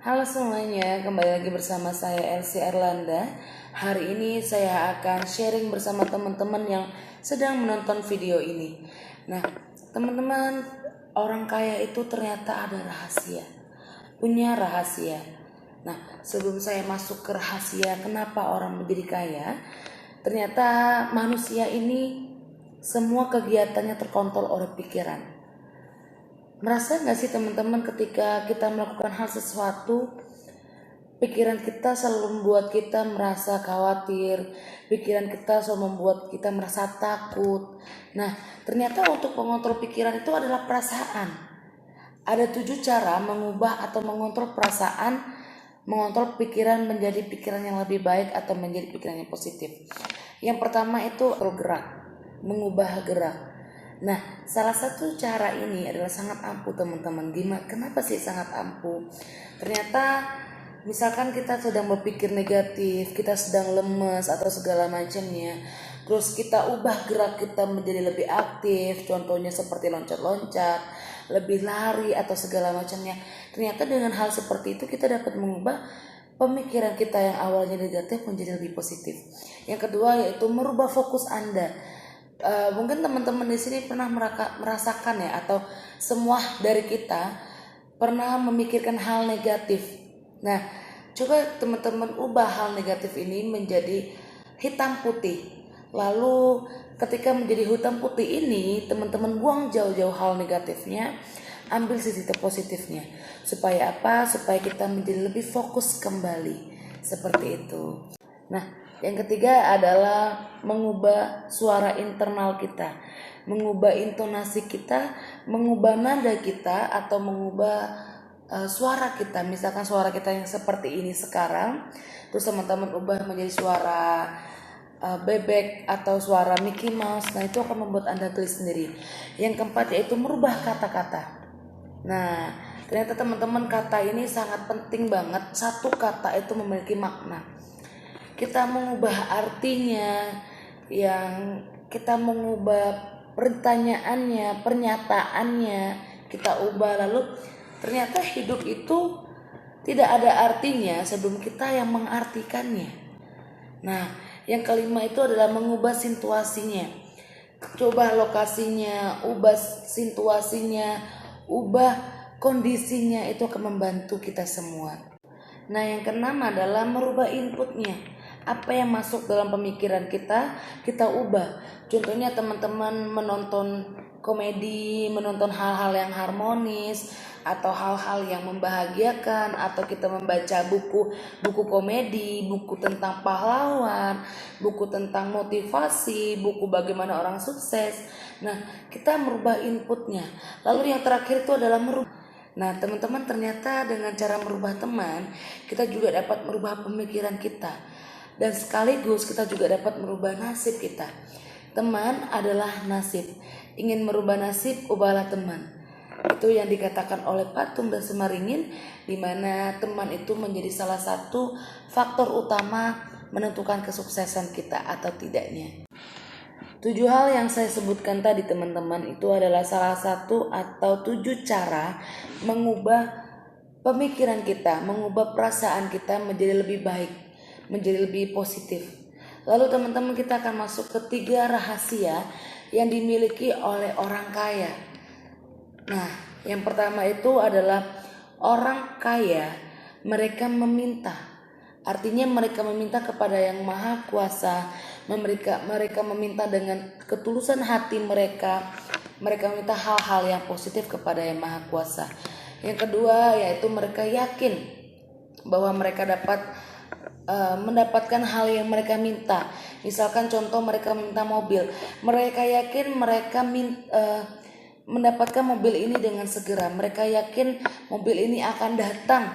Halo semuanya, kembali lagi bersama saya Elsie Erlanda. Hari ini saya akan sharing bersama teman-teman yang sedang menonton video ini. Nah, teman-teman, orang kaya itu ternyata ada rahasia, punya rahasia. Nah, sebelum saya masuk ke rahasia kenapa orang menjadi kaya, ternyata manusia ini semua kegiatannya terkontrol oleh pikiran. Merasa gak sih teman-teman ketika kita melakukan hal sesuatu, pikiran kita selalu membuat kita merasa khawatir, pikiran kita selalu membuat kita merasa takut. Nah, ternyata untuk mengontrol pikiran itu adalah perasaan. Ada 7 cara mengubah atau mengontrol perasaan, mengontrol pikiran menjadi pikiran yang lebih baik atau menjadi pikiran yang positif. Yang pertama itu gerak, mengubah gerak. Nah, salah satu cara ini adalah sangat ampuh teman-teman. Kenapa sih sangat ampuh? Ternyata misalkan kita sedang berpikir negatif, kita sedang lemes atau segala macamnya, terus kita ubah gerak kita menjadi lebih aktif, contohnya seperti loncat-loncat, lebih lari atau segala macamnya. Ternyata dengan hal seperti itu kita dapat mengubah pemikiran kita yang awalnya negatif menjadi lebih positif. Yang kedua yaitu merubah fokus Anda. Mungkin teman-teman di sini pernah merasakan ya, atau semua dari kita pernah memikirkan hal negatif. Nah, coba teman-teman ubah hal negatif ini menjadi hitam putih. Lalu ketika menjadi hitam putih ini, teman-teman buang jauh-jauh hal negatifnya, ambil sisi positifnya. Supaya apa? Supaya kita menjadi lebih fokus kembali. Seperti itu. Nah, yang ketiga adalah mengubah suara internal kita, mengubah intonasi kita, mengubah nada kita, atau mengubah suara kita. Misalkan suara kita yang seperti ini sekarang, terus teman-teman ubah menjadi suara bebek atau suara Mickey Mouse. Nah, itu akan membuat Anda tulis sendiri. Yang keempat yaitu merubah kata-kata. Nah, ternyata teman-teman kata ini sangat penting banget. Satu kata itu memiliki makna. Kita mengubah artinya, yang kita mengubah pertanyaannya, pernyataannya, kita ubah. Lalu ternyata hidup itu tidak ada artinya sebelum kita yang mengartikannya. Nah, yang kelima itu adalah mengubah situasinya. Coba lokasinya, ubah situasinya, ubah kondisinya, itu akan membantu kita semua. Nah, yang keenam adalah merubah inputnya. Apa yang masuk dalam pemikiran kita ubah. Contohnya teman-teman menonton komedi, menonton hal-hal yang harmonis, atau hal-hal yang membahagiakan, atau kita membaca buku komedi, buku tentang pahlawan, buku tentang motivasi, buku bagaimana orang sukses. Nah, kita merubah inputnya. Lalu yang terakhir itu adalah merubah. Nah, teman-teman, ternyata dengan cara merubah teman, kita juga dapat merubah pemikiran kita. Dan sekaligus kita juga dapat merubah nasib kita. Teman adalah nasib. Ingin merubah nasib, ubahlah teman. Itu yang dikatakan oleh Patung dan Semaringin, di mana teman itu menjadi salah satu faktor utama menentukan kesuksesan kita atau tidaknya. 7 hal yang saya sebutkan tadi teman-teman itu adalah salah satu atau 7 cara mengubah pemikiran kita, mengubah perasaan kita menjadi lebih baik, menjadi lebih positif. Lalu teman-teman, kita akan masuk ke 3 rahasia yang dimiliki oleh orang kaya. Nah, yang pertama itu adalah orang kaya mereka meminta. Artinya mereka meminta kepada Yang Maha Kuasa. Mereka meminta dengan ketulusan hati mereka. Mereka meminta hal-hal yang positif kepada Yang Maha Kuasa. Yang kedua yaitu mereka yakin bahwa mereka dapat mendapatkan hal yang mereka minta. Misalkan contoh mereka minta mobil, mereka yakin mereka mendapatkan mobil ini dengan segera. Mereka yakin mobil ini akan datang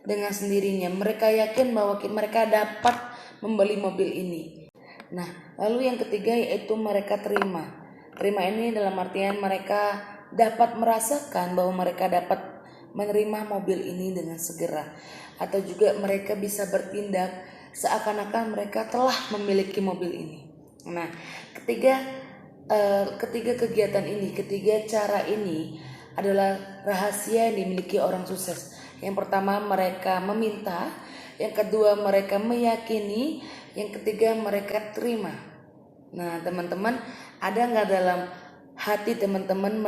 dengan sendirinya. Mereka yakin bahwa mereka dapat membeli mobil ini. Nah, lalu yang ketiga yaitu mereka terima. Terima ini dalam artian mereka dapat merasakan bahwa mereka dapat menerima mobil ini dengan segera, atau juga mereka bisa bertindak seakan-akan mereka telah memiliki mobil ini. Nah, ketiga kegiatan ini, ketiga cara ini adalah rahasia yang dimiliki orang sukses. Yang pertama mereka meminta, yang kedua mereka meyakini, yang ketiga mereka terima. Nah teman-teman, ada nggak dalam hati teman-teman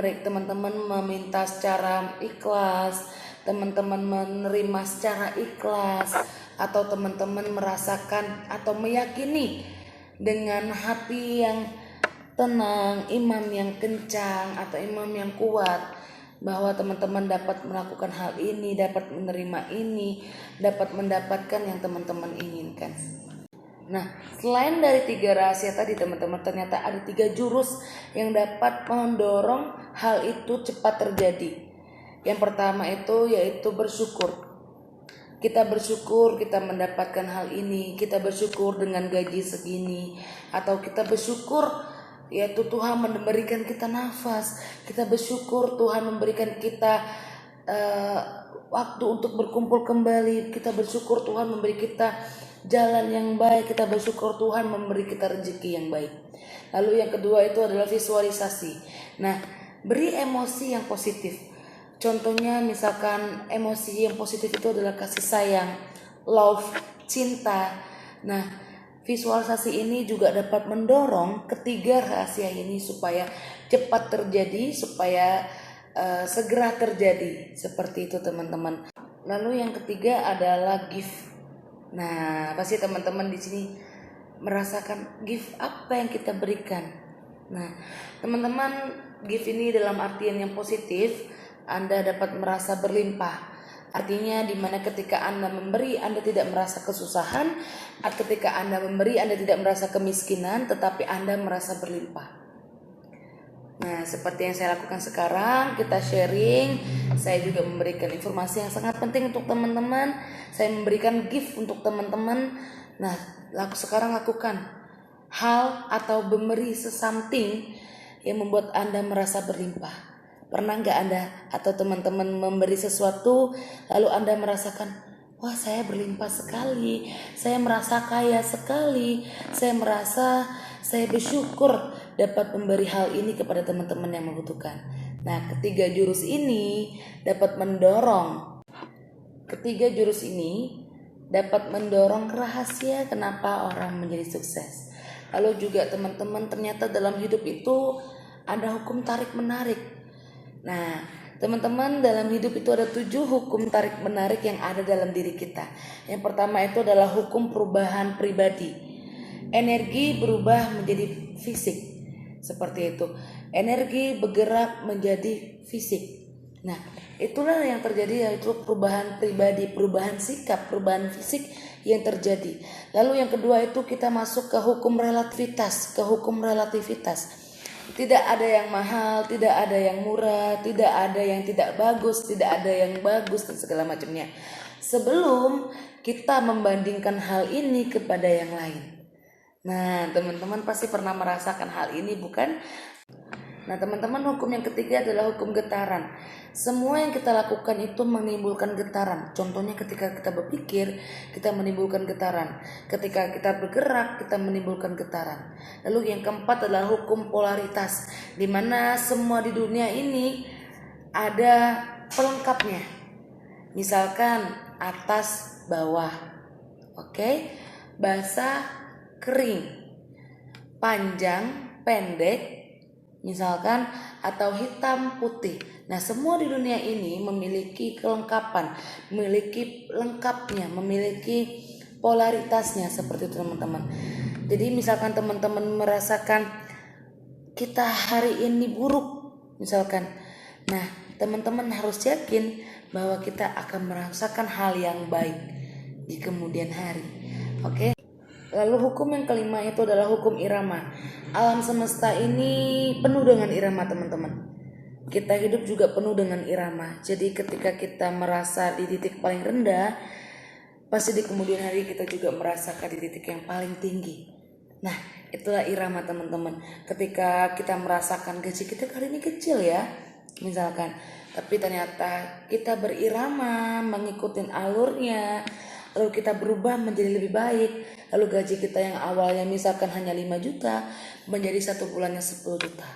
meminta secara ikhlas, teman-teman menerima secara ikhlas, atau teman-teman merasakan atau meyakini dengan hati yang tenang, iman yang kencang atau iman yang kuat, bahwa teman-teman dapat melakukan hal ini, dapat menerima ini, dapat mendapatkan yang teman-teman inginkan. Nah, selain dari 3 rahasia tadi teman-teman, ternyata ada 3 jurus yang dapat mendorong hal itu cepat terjadi. Yang pertama itu yaitu bersyukur. Kita bersyukur kita mendapatkan hal ini, kita bersyukur dengan gaji segini, atau kita bersyukur yaitu Tuhan memberikan kita nafas, kita bersyukur Tuhan memberikan kita waktu untuk berkumpul kembali, kita bersyukur Tuhan memberi kita jalan yang baik, kita bersyukur Tuhan memberi kita rezeki yang baik. Lalu yang kedua itu adalah visualisasi. Nah, beri emosi yang positif. Contohnya misalkan emosi yang positif itu adalah kasih sayang, love, cinta. Nah, visualisasi ini juga dapat mendorong ketiga rahasia ini supaya cepat terjadi, supaya segera terjadi. Seperti itu teman-teman. Lalu yang ketiga adalah gift. Nah, pasti teman-teman di sini merasakan gift apa yang kita berikan. Nah, teman-teman, gift ini dalam artian yang positif, Anda dapat merasa berlimpah. Artinya dimana ketika Anda memberi, Anda tidak merasa kesusahan. Ketika Anda memberi, Anda tidak merasa kemiskinan, tetapi Anda merasa berlimpah. Nah, seperti yang saya lakukan sekarang, kita sharing. Saya juga memberikan informasi yang sangat penting untuk teman-teman. Saya memberikan gift untuk teman-teman. Nah, sekarang lakukan hal atau memberi something yang membuat Anda merasa berlimpah. Pernah nggak Anda atau teman-teman memberi sesuatu lalu Anda merasakan, wah saya berlimpah sekali, saya merasa kaya sekali, saya bersyukur dapat memberi hal ini kepada teman-teman yang membutuhkan. Nah, ketiga jurus ini dapat mendorong rahasia kenapa orang menjadi sukses. Lalu juga teman-teman, ternyata dalam hidup itu ada hukum tarik menarik. Nah, teman-teman, dalam hidup itu ada 7 hukum tarik menarik yang ada dalam diri kita. Yang pertama itu adalah hukum perubahan pribadi. Energi berubah menjadi fisik. Seperti itu. Energi bergerak menjadi fisik. Nah, itulah yang terjadi, yaitu perubahan pribadi, perubahan sikap, perubahan fisik yang terjadi. Lalu yang kedua itu kita masuk ke hukum relativitas, Tidak ada yang mahal, tidak ada yang murah, tidak ada yang tidak bagus, tidak ada yang bagus dan segala macamnya. Sebelum kita membandingkan hal ini kepada yang lain. Nah, teman-teman pasti pernah merasakan hal ini, bukan? Nah, teman-teman, hukum yang ketiga adalah hukum getaran. Semua yang kita lakukan itu menimbulkan getaran. Contohnya ketika kita berpikir, kita menimbulkan getaran. Ketika kita bergerak, kita menimbulkan getaran. Lalu yang keempat adalah hukum polaritas, di mana semua di dunia ini ada pelengkapnya. Misalkan atas bawah, oke? Basah kering, panjang pendek, misalkan, atau hitam putih. Nah, semua di dunia ini memiliki kelengkapan, memiliki lengkapnya, memiliki polaritasnya, seperti itu teman-teman. Jadi misalkan teman-teman merasakan kita hari ini buruk misalkan, nah teman-teman harus yakin bahwa kita akan merasakan hal yang baik di kemudian hari. Oke. Lalu hukum yang kelima itu adalah hukum irama. Alam semesta ini penuh dengan irama, teman-teman. Kita hidup juga penuh dengan irama. Jadi ketika kita merasa di titik paling rendah, pasti di kemudian hari kita juga merasakan di titik yang paling tinggi. Nah, itulah irama, teman-teman. Ketika kita merasakan gaji kita kali ini kecil ya, misalkan, tapi ternyata kita berirama, mengikuti alurnya, lalu kita berubah menjadi lebih baik. Lalu gaji kita yang awalnya misalkan hanya 5 juta menjadi 1 bulannya 10 juta.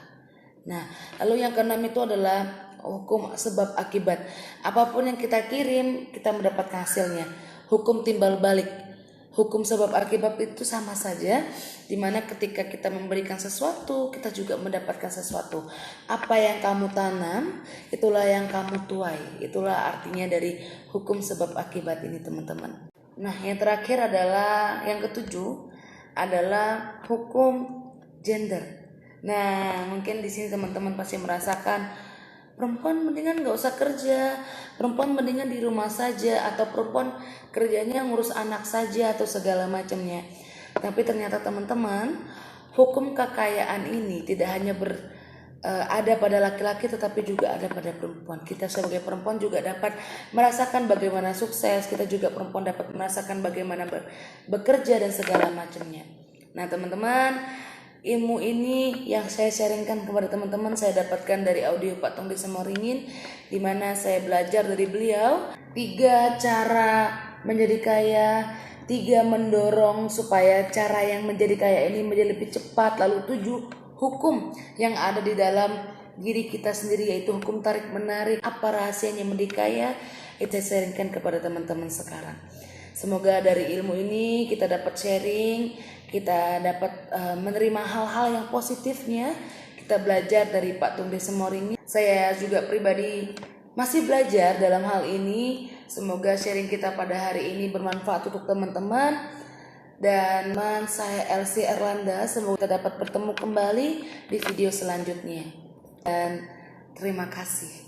Nah, lalu yang keenam itu adalah hukum sebab akibat. Apapun yang kita kirim, kita mendapatkan hasilnya. Hukum timbal balik. Hukum sebab akibat itu sama saja, dimana ketika kita memberikan sesuatu, kita juga mendapatkan sesuatu. Apa yang kamu tanam, itulah yang kamu tuai. Itulah artinya dari hukum sebab akibat ini, teman-teman. Nah, yang terakhir adalah yang ketujuh adalah hukum gender. Nah, mungkin di sini teman-teman pasti merasakan perempuan mendingan gak usah kerja, perempuan mendingan di rumah saja, atau perempuan kerjanya ngurus anak saja atau segala macamnya. Tapi ternyata teman-teman, hukum kekayaan ini tidak hanya ada pada laki-laki tetapi juga ada pada perempuan. Kita sebagai perempuan juga dapat merasakan bagaimana sukses, kita juga perempuan dapat merasakan bagaimana bekerja dan segala macamnya. Nah, teman-teman, ilmu ini yang saya sharingkan kepada teman-teman saya dapatkan dari audio Pak Tong Desa Moringin, di mana saya belajar dari beliau 3 cara menjadi kaya, 3 mendorong supaya cara yang menjadi kaya ini menjadi lebih cepat, lalu 7 hukum yang ada di dalam diri kita sendiri, yaitu hukum tarik menarik. Apa rahasianya menjadi kaya? Itu saya sharingkan kepada teman-teman sekarang. Semoga dari ilmu ini kita dapat sharing, kita dapat menerima hal-hal yang positifnya. Kita belajar dari Pak Tung Desa Moringin. Saya juga pribadi masih belajar dalam hal ini. Semoga sharing kita pada hari ini bermanfaat untuk teman-teman. Dan saya Elsie Erlanda. Semoga kita dapat bertemu kembali di video selanjutnya. Dan terima kasih.